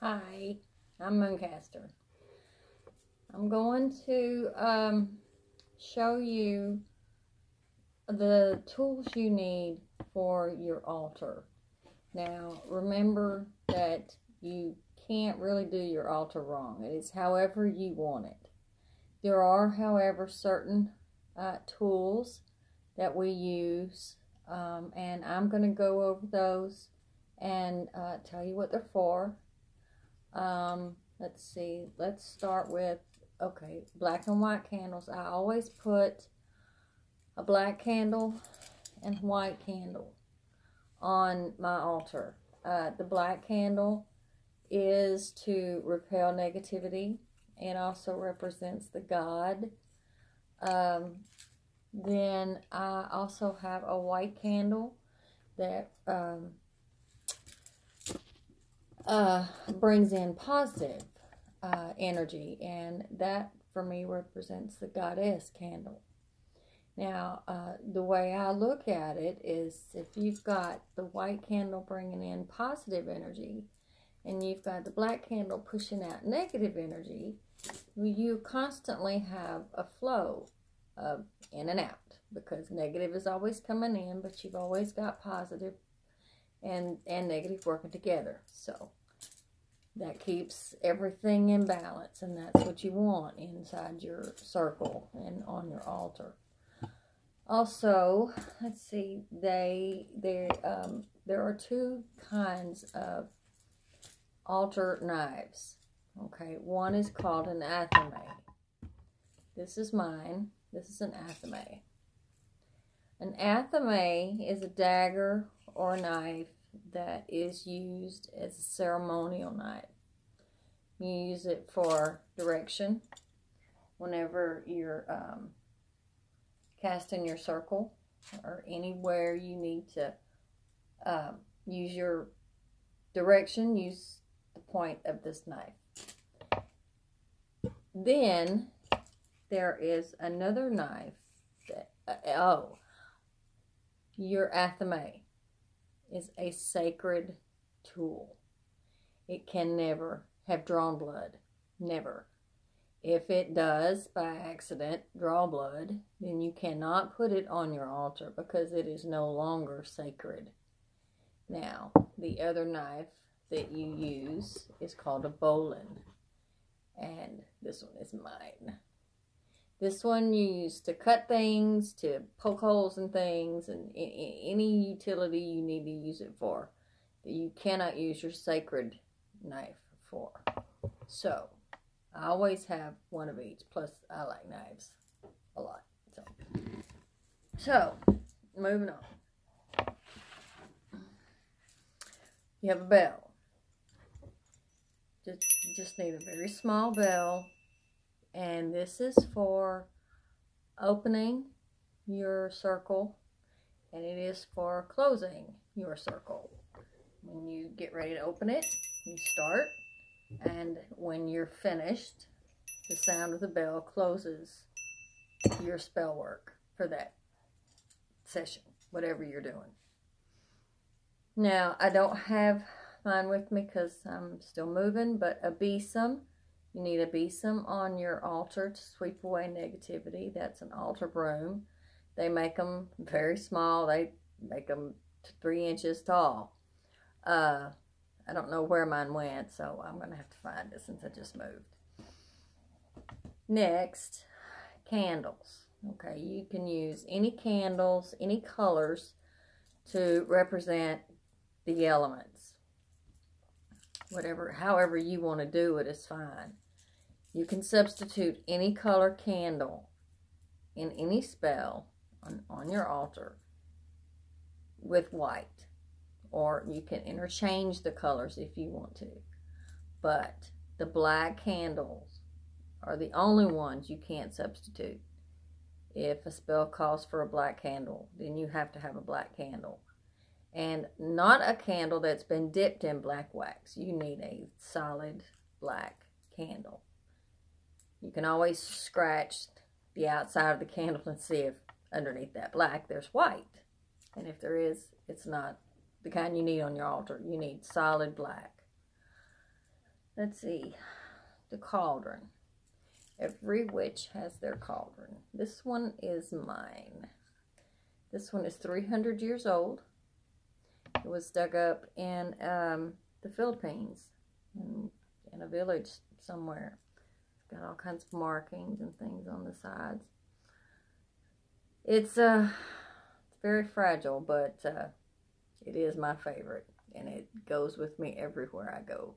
Hi, I'm Mooncaster. I'm going to show you the tools you need for your altar. Now, remember that you can't really do your altar wrong. It is however you want it. There are, however, certain tools that we use, and I'm going to go over those and tell you what they're for. Let's see, let's start with, okay, black and white candles. I always put a black candle and white candle on my altar. The black candle is to repel negativity. It also represents the God. Then I also have a white candle that brings in positive energy, and that for me represents the goddess candle. Now, the way I look at it is, if you've got the white candle bringing in positive energy and you've got the black candle pushing out negative energy, you constantly have a flow of in and out, because negative is always coming in, but you've always got positive and negative working together. So that keeps everything in balance, and that's what you want inside your circle and on your altar. Also, let's see, there are two kinds of altar knives. Okay, one is called an athame. This is mine. This is an athame. An athame is a dagger or a knife that is used as a ceremonial knife. You use it for direction whenever you're casting your circle, or anywhere you need to use your direction. Use the point of this knife. Then there is another knife that your athame is a sacred tool. It can never have drawn blood. Never. If it does, by accident, draw blood, then you cannot put it on your altar, because it is no longer sacred. Now, the other knife that you use is called a bowline, and this one is mine. This one you use to cut things, to poke holes in things, and any utility you need to use it for, that you cannot use your sacred knife for. So, I always have one of each, plus I like knives a lot. So moving on. You have a bell. Just need a very small bell, and this is for opening your circle, and it is for closing your circle. When you get ready to open it, you start, and when you're finished, the sound of the bell closes your spell work for that session, whatever you're doing. Now, I don't have mine with me because I'm still moving, but a besom. You need a besom on your altar to sweep away negativity. That's an altar broom. They make them very small. They make them 3 inches tall. I don't know where mine went, so I'm going to have to find it since I just moved. Next, candles. Okay, you can use any candles, any colors to represent the elements. However you want to do it is fine. You can substitute any color candle in any spell on your altar with white, or you can interchange the colors if you want to. But the black candles are the only ones you can't substitute. If a spell calls for a black candle, then you have to have a black candle. And not a candle that's been dipped in black wax. You need a solid black candle. You can always scratch the outside of the candle and see if underneath that black there's white. And if there is, it's not the kind you need on your altar. You need solid black. Let's see. The cauldron. Every witch has their cauldron. This one is mine. This one is 300 years old. It was dug up in the Philippines, in a village somewhere. It's got all kinds of markings and things on the sides. It's very fragile, but it is my favorite, and it goes with me everywhere I go.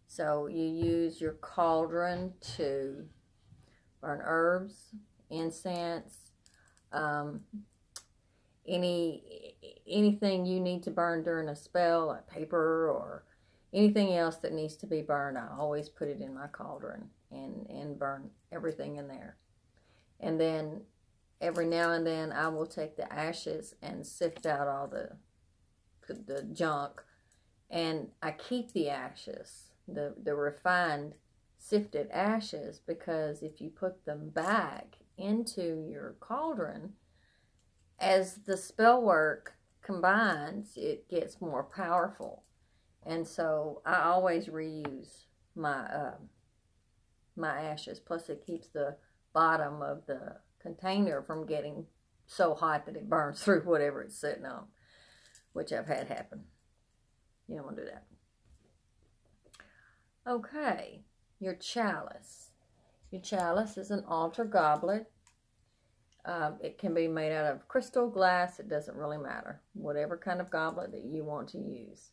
So you use your cauldron to burn herbs, incense, anything you need to burn during a spell, like paper or anything else that needs to be burned. I always put it in my cauldron and burn everything in there. And then every now and then I will take the ashes and sift out all the junk, and I keep the ashes, the refined sifted ashes, because if you put them back into your cauldron, as the spell work combines, it gets more powerful. And so I always reuse my my ashes. Plus it keeps the bottom of the container from getting so hot that it burns through whatever it's sitting on, which I've had happen. You don't want to do that. Okay, your chalice. Your chalice is an altar goblet. It can be made out of crystal, glass, it doesn't really matter. Whatever kind of goblet that you want to use.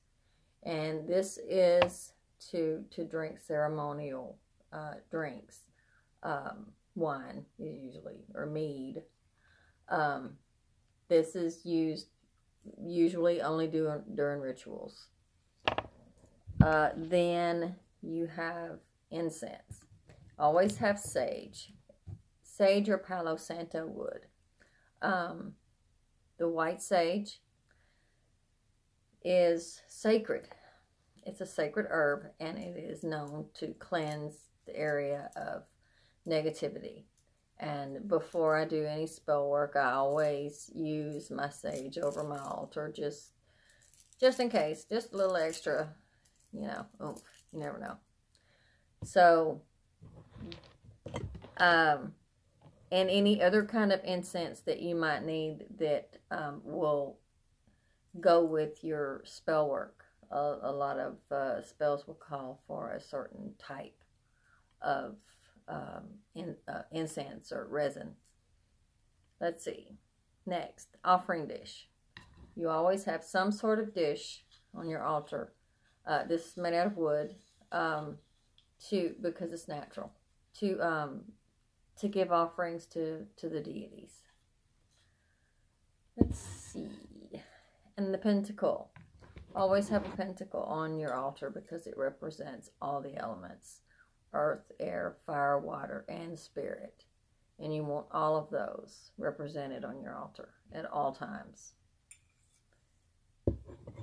And this is to drink ceremonial drinks. Wine is usually, or mead. This is used usually only during rituals. Then you have incense. Always have sage. Sage or Palo Santo wood. The white sage is sacred. It's a sacred herb, and it is known to cleanse the area of negativity. And before I do any spell work, I always use my sage over my altar, just in case, just a little extra, you know, oomph. You never know. So, and any other kind of incense that you might need that will go with your spell work. A lot of spells will call for a certain type of incense or resin. Let's see. Next, offering dish. You always have some sort of dish on your altar. This is made out of wood, because it's natural, to give offerings to the deities. Let's see. And the pentacle. Always have a pentacle on your altar because it represents all the elements. Earth, air, fire, water, and spirit. And you want all of those represented on your altar at all times.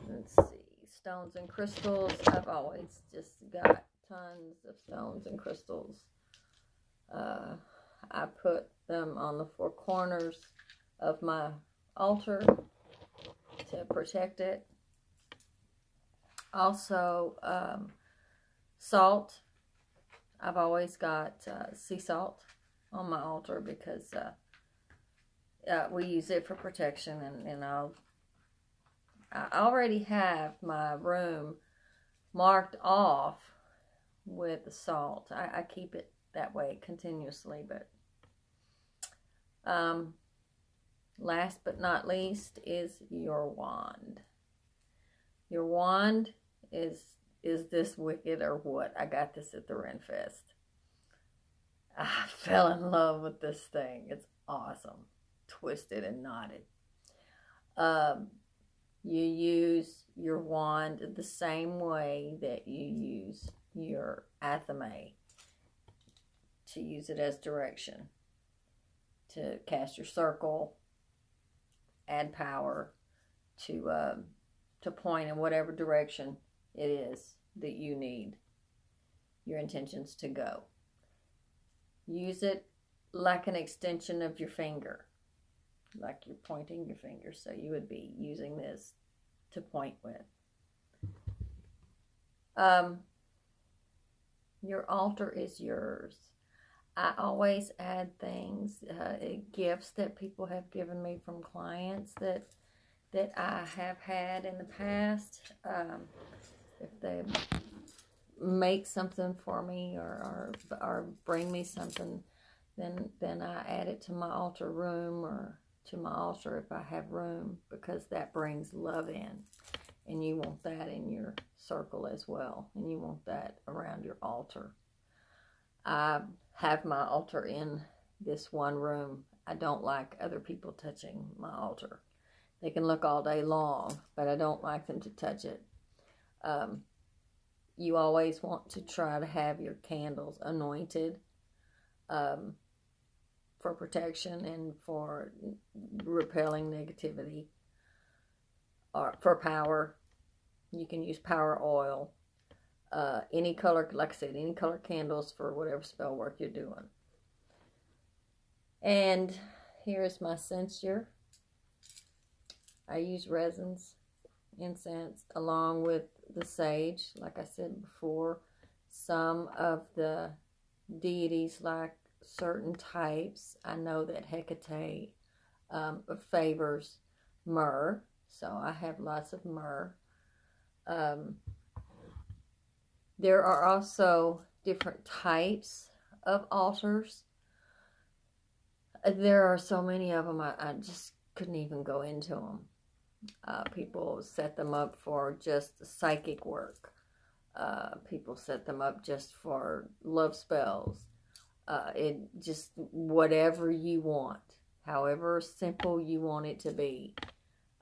Let's see. Stones and crystals. I've always just got tons of stones and crystals. I put them on the four corners of my altar to protect it. Also, salt. I've always got sea salt on my altar because we use it for protection, and I already have my room marked off with the salt. I keep it that way continuously, but last but not least is your wand. Your wand is this wicked or what? I got this at the Renfest. I fell in love with this thing. It's awesome. Twisted and knotted. You use your wand the same way that you use your athame, to use it as direction, to cast your circle, add power, to point in whatever direction it is that you need your intentions to go. Use it like an extension of your finger, like you're pointing your finger. So you would be using this to point with. Your altar is yours. I always add things, gifts that people have given me from clients that I have had in the past. If they make something for me or bring me something, then I add it to my altar room or to my altar if I have room, because that brings love in, and you want that in your circle as well, and you want that around your altar. I have my altar in this one room. I don't like other people touching my altar. They can look all day long, but I don't like them to touch it. You always want to try to have your candles anointed for protection and for repelling negativity, or for power. You can use power oil. Any color, like I said, any color candles for whatever spell work you're doing. And here is my censer. I use resins, incense, along with the sage, like I said before. Some of the deities, like certain types, I know that Hecate favors myrrh, so I have lots of myrrh. There are also different types of altars. There are so many of them, I just couldn't even go into them. People set them up for just psychic work. People set them up just for love spells. It just, whatever you want, however simple you want it to be.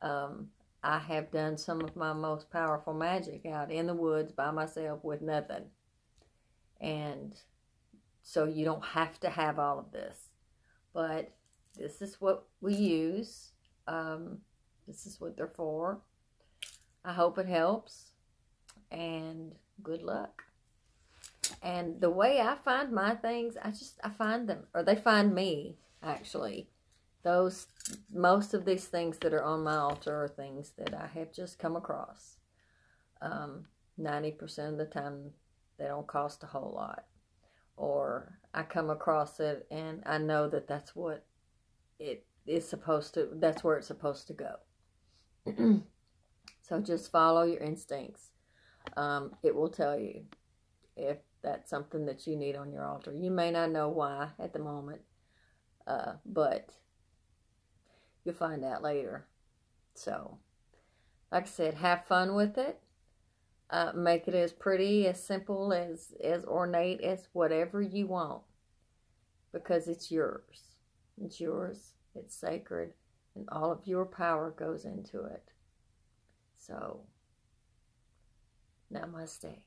I have done some of my most powerful magic out in the woods by myself with nothing. And so you don't have to have all of this. But this is what we use. This is what they're for. I hope it helps. And good luck. And the way I find my things, I find them, or they find me, actually. Most of these things that are on my altar are things that I have just come across. 90% of the time, they don't cost a whole lot. Or I come across it and I know that that's what it is supposed to, that's where it's supposed to go. So just follow your instincts. It will tell you if that's something that you need on your altar. You may not know why at the moment, but you'll find out later. So, like I said, have fun with it. Make it as pretty, as simple, as ornate as whatever you want. Because it's yours. It's yours. It's sacred. And all of your power goes into it. So, namaste.